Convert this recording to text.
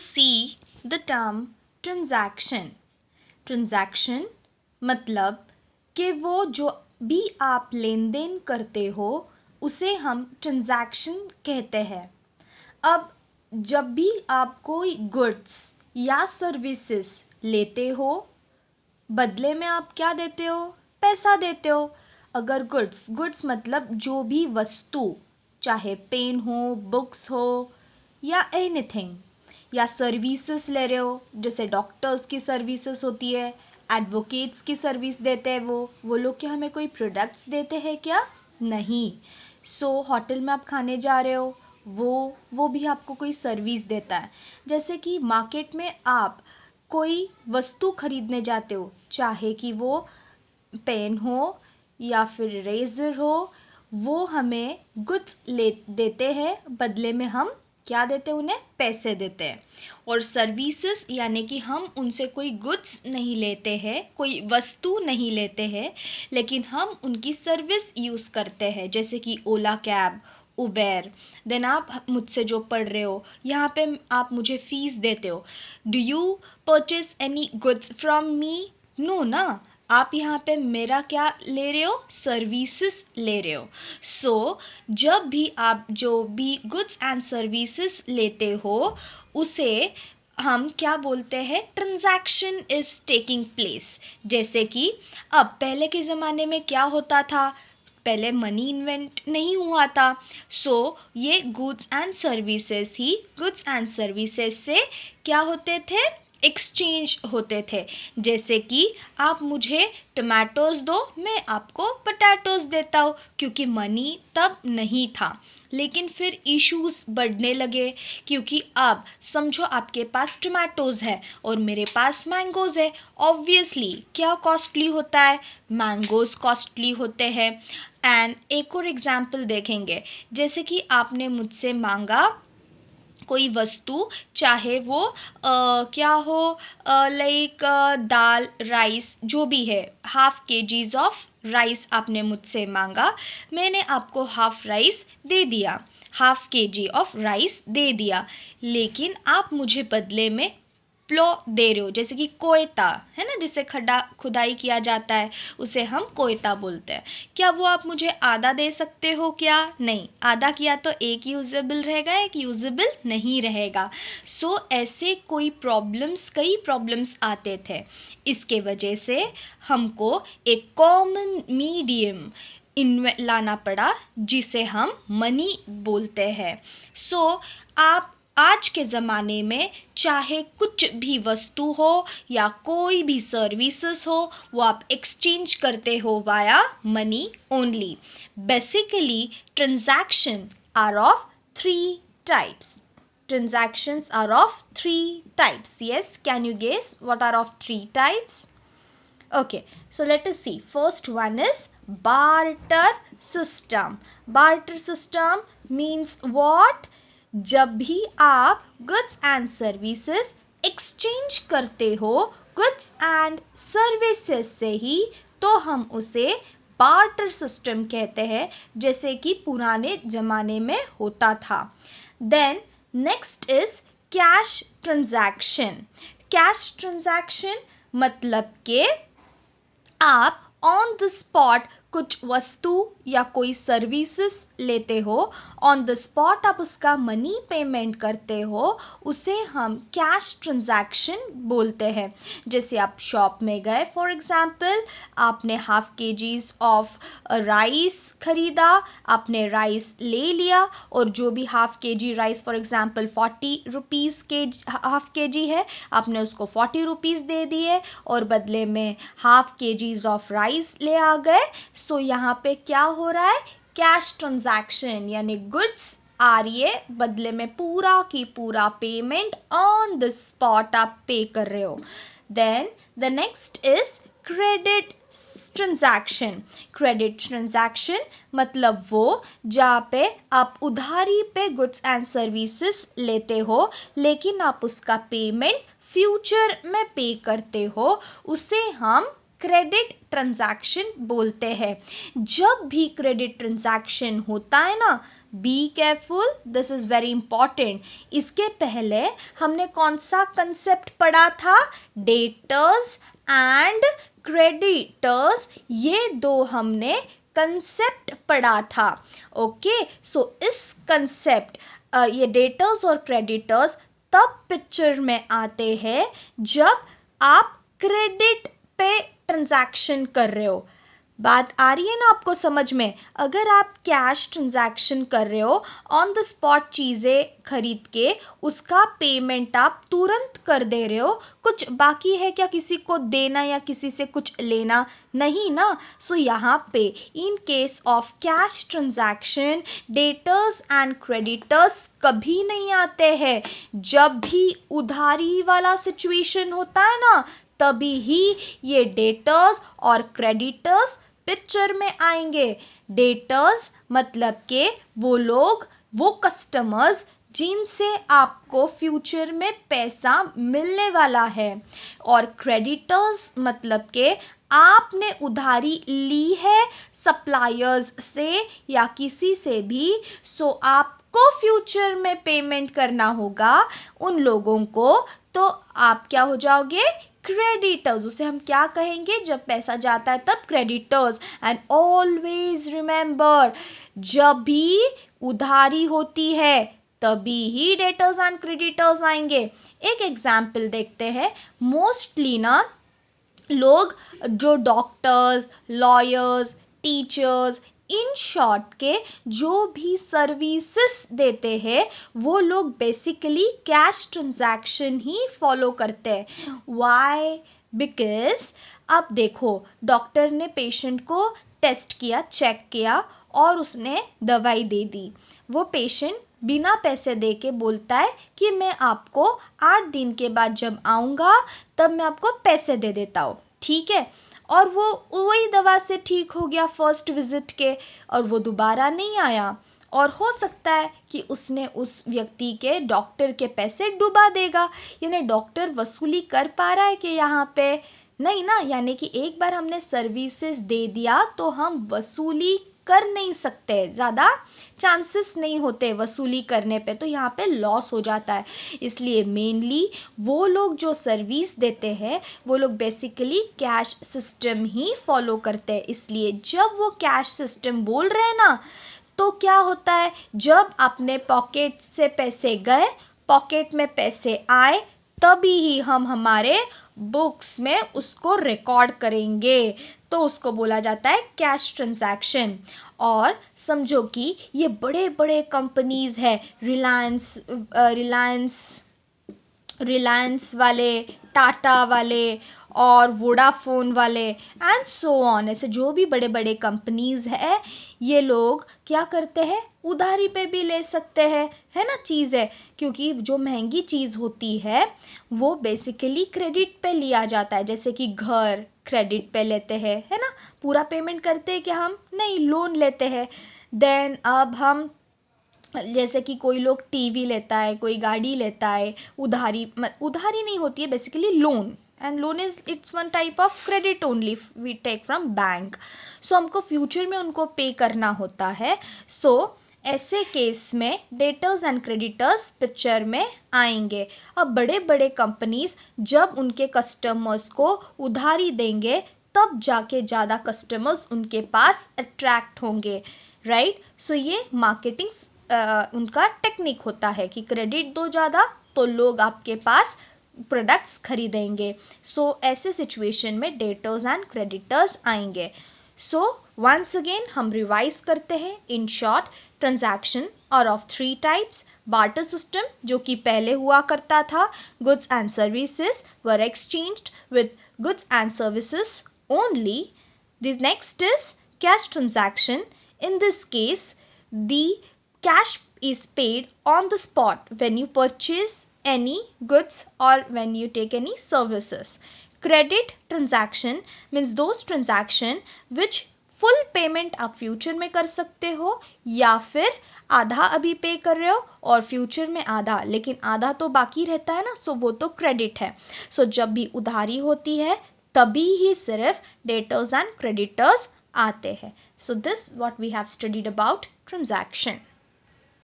see the term transaction. Transaction मतलब कि वो जो भी आप लेन देन करते हो उसे हम ट्रांजैक्शन कहते हैं। अब जब भी आप कोई गुड्स या सर्विसेज लेते हो, बदले में आप क्या देते हो? पैसा देते हो। अगर गुड्स मतलब जो भी वस्तु, चाहे पेन हो, बुक्स हो या एनीथिंग, या सर्विसेज ले रहे हो, जैसे डॉक्टर्स की सर्विसेज होती है, एडवोकेट्स की सर्विस देते हैं वो लोग क्या हमें कोई प्रोडक्ट्स देते हैं क्या? नहीं। होटल में आप खाने जा रहे हो, वो भी आपको कोई सर्विस देता है। जैसे कि मार्केट में आप कोई वस्तु खरीदने जाते हो, चाहे कि वो पेन हो या फिर रेजर हो, वो हमें गुड्स देते हैं, बदले में हम क्या देते हैं? उन्हें पैसे देते हैं। और सर्विसेज यानी कि हम उनसे कोई गुड्स नहीं लेते हैं, कोई वस्तु नहीं लेते हैं, लेकिन हम उनकी सर्विस यूज करते हैं, जैसे कि ओला कैब, उबेर। देन आप मुझसे जो पढ़ रहे हो, यहाँ पे आप मुझे फीस देते हो। Do you purchase any goods from me? No ना, आप यहाँ पे मेरा क्या ले रहे हो? सर्विसेज ले रहे हो। जब भी आप जो भी गुड्स एंड सर्विसेज लेते हो उसे हम क्या बोलते हैं? Transaction is taking place. जैसे कि अब पहले के ज़माने में क्या होता था? पहले मनी इन्वेंट नहीं हुआ था। ये गुड्स एंड सर्विसेज से क्या होते थे? एक्सचेंज होते थे। जैसे कि आप मुझे टमाटोज दो, मैं आपको पोटैटोज देता हूँ, क्योंकि मनी तब नहीं था। लेकिन फिर इश्यूज बढ़ने लगे, क्योंकि अब समझो आपके पास टमाटोज है और मेरे पास मैंगोज है। ऑब्वियसली क्या कॉस्टली होता है? मैंगोज कॉस्टली होते हैं। एंड एक और एग्जाम्पल देखेंगे, जैसे कि आपने मुझसे मांगा कोई वस्तु, चाहे वो क्या हो, लाइक दाल, राइस, जो भी है, हाफ केजीज ऑफ राइस आपने मुझसे मांगा, मैंने आपको हाफ राइस दे दिया, हाफ केजी ऑफ राइस दे दिया, लेकिन आप मुझे बदले में प्लो दे रहे हो, जैसे कि कोयता है ना, जिसे खुदाई किया जाता है, उसे हम कोयता बोलते हैं। क्या वो आप मुझे आधा दे सकते हो क्या? नहीं, आधा किया तो एक यूजेबल रहेगा, एक यूजेबल नहीं रहेगा। ऐसे कई प्रॉब्लम्स आते थे। इसके वजह से हमको एक कॉमन मीडियम लाना पड़ा, जिसे हम मनी बोलते हैं। आप आज के ज़माने में चाहे कुछ भी वस्तु हो या कोई भी सर्विसेज हो, वो आप एक्सचेंज करते हो via money only. Basically transaction are of 3 types. Transactions are of 3 types. Yes, can you guess what are of 3 types? Okay, so let us see. First one is barter system. Barter system means what? जब भी आप goods and services exchange करते हो goods and services से ही, तो हम उसे barter system कहते हैं, जैसे कि पुराने जमाने में होता था। Then next is cash transaction. Cash transaction मतलब कि आप ऑन द स्पॉट कुछ वस्तु या कोई सर्विसेज लेते हो, ऑन द स्पॉट आप उसका मनी पेमेंट करते हो, उसे हम कैश ट्रांजैक्शन बोलते हैं। जैसे आप शॉप में गए, फॉर एग्जांपल आपने हाफ केजीज ऑफ राइस खरीदा, आपने राइस ले लिया, और जो भी half KG rice, for example 40 rupees के हाफ केजी है, आपने उसको 40 रुपीज़ दे दिए और बदले में हाफ केजीज ऑफ राइस ले आ गए। यहाँ पे क्या हो रहा है? कैश ट्रांजैक्शन, यानी गुड्स आ रही है, बदले में पूरा की पूरा पेमेंट ऑन द स्पॉट आप पे कर रहे हो। Then the next is credit transaction. Credit transaction मतलब वो जहाँ पे आप उधारी पे गुड्स एंड सर्विसेज लेते हो, लेकिन आप उसका पेमेंट फ्यूचर में पे करते हो, उसे हम क्रेडिट ट्रांजैक्शन बोलते हैं। जब भी क्रेडिट ट्रांजैक्शन होता है ना, be careful, this is very important. इसके पहले हमने कौन सा कंसेप्ट पढ़ा था? डेटर्स एंड क्रेडिटर्स, ये दो हमने कंसेप्ट पढ़ा था। ओके, सो इस कंसेप्ट ये डेटर्स और क्रेडिटर्स तब पिक्चर में आते हैं जब आप क्रेडिट पे ट्रांजैक्शन कर रहे हो। बात आ रही है ना आपको समझ में? अगर आप कैश ट्रांजैक्शन कर रहे हो, ऑन द स्पॉट चीज़ें खरीद के उसका पेमेंट आप तुरंत कर दे रहे हो, कुछ बाकी है क्या किसी को देना या किसी से कुछ लेना? नहीं ना। सो यहाँ पे in case of cash transaction debtors and creditors कभी नहीं आते हैं। जब भी उधारी वाला सिचुएशन होता है ना, तभी ही ये डेटर्स और क्रेडिटर्स पिक्चर में आएंगे। डेटर्स मतलब के वो लोग, वो कस्टमर्स जिनसे आपको फ्यूचर में पैसा मिलने वाला है, और क्रेडिटर्स मतलब के आपने उधारी ली है सप्लायर्स से या किसी से भी, सो आपको फ्यूचर में पेमेंट करना होगा उन लोगों को, तो आप क्या हो जाओगे? क्रेडिटर्स। उसे हम क्या कहेंगे? जब पैसा जाता है तब क्रेडिटर्स। एंड ऑलवेज रिमेंबर, जब भी उधारी होती है तभी ही डेटर्स एंड क्रेडिटर्स आएंगे। एक एग्जाम्पल देखते हैं। मोस्टली ना लोग जो doctors, lawyers, teachers, in short के जो भी सर्विसेज देते हैं, वो लोग बेसिकली कैश ट्रांजैक्शन ही फॉलो करते हैं। व्हाई? बिकॉज अब देखो, डॉक्टर ने पेशेंट को टेस्ट किया, चेक किया और उसने दवाई दे दी। वो पेशेंट बिना पैसे दे के बोलता है कि मैं आपको 8 दिन के बाद जब आऊँगा तब मैं आपको पैसे दे देता हूँ, ठीक है? और वो वही दवा से ठीक हो गया फर्स्ट विजिट के, और वो दोबारा नहीं आया। और हो सकता है कि उसने उस व्यक्ति के, डॉक्टर के पैसे डुबा देगा। यानी डॉक्टर वसूली कर पा रहा है कि यहाँ पे? नहीं ना। यानी कि एक बार हमने सर्विसेज दे दिया तो हम वसूली कर नहीं सकते, ज़्यादा चांसेस नहीं होते वसूली करने पे, तो यहाँ पे लॉस हो जाता है। इसलिए मेनली वो लोग जो सर्विस देते हैं वो लोग बेसिकली कैश सिस्टम ही फॉलो करते हैं। इसलिए जब वो कैश सिस्टम बोल रहे हैं ना, तो क्या होता है? जब अपने पॉकेट से पैसे गए, पॉकेट में पैसे आए, तभी ही हम हमारे बुक्स में उसको रिकॉर्ड करेंगे, तो उसको बोला जाता है कैश ट्रांजैक्शन। और समझो कि ये बड़े बड़े कंपनीज है, रिलायंस वाले, टाटा वाले और वोडाफोन वाले एंड सो ऑन, ऐसे जो भी बड़े बड़े कंपनीज है, ये लोग क्या करते हैं? उधारी पे भी ले सकते हैं, है ना चीज़ है, क्योंकि जो महंगी चीज़ होती है वो बेसिकली क्रेडिट पे लिया जाता है। जैसे कि घर क्रेडिट पे लेते हैं, है ना, पूरा पेमेंट करते हैं कि हम नहीं, लोन लेते हैं। देन अब हम, जैसे कि कोई लोग टीवी लेता है, कोई गाड़ी लेता है, उधारी नहीं होती है, basically loan. And loan is, it's one type of credit only we take from bank. So हमको फ्यूचर में उनको पे करना होता है। सो ऐसे केस में डेटर्स एंड क्रेडिटर्स पिक्चर में आएंगे। अब बड़े बड़े कंपनीज जब उनके कस्टमर्स को उधारी देंगे, तब जाके ज़्यादा कस्टमर्स उनके पास अट्रैक्ट होंगे, राइट? सो ये मार्केटिंग उनका टेक्निक होता है कि क्रेडिट दो ज़्यादा तो लोग आपके पास प्रोडक्ट्स खरीदेंगे। सो ऐसे सिचुएशन में डेटर्स एंड क्रेडिटर्स आएंगे। सो वंस अगेन हम रिवाइज करते हैं। In short, transaction are of 3 types. Barter system, जो कि पहले हुआ करता था, goods and services were exchanged with goods and services only. The next is cash transaction. In this case, the cash is paid on the spot when you purchase any goods or when you take any services. Credit transaction means those transaction which full payment आप future में कर सकते हो, या फिर आधा अभी पे कर रहे हो और फ्यूचर में आधा, लेकिन आधा तो बाकी रहता है ना, सो वो तो क्रेडिट है। सो जब भी उधारी होती है तभी ही सिर्फ डेटर्स एंड क्रेडिटर्स आते हैं. So this what we have studied about transaction.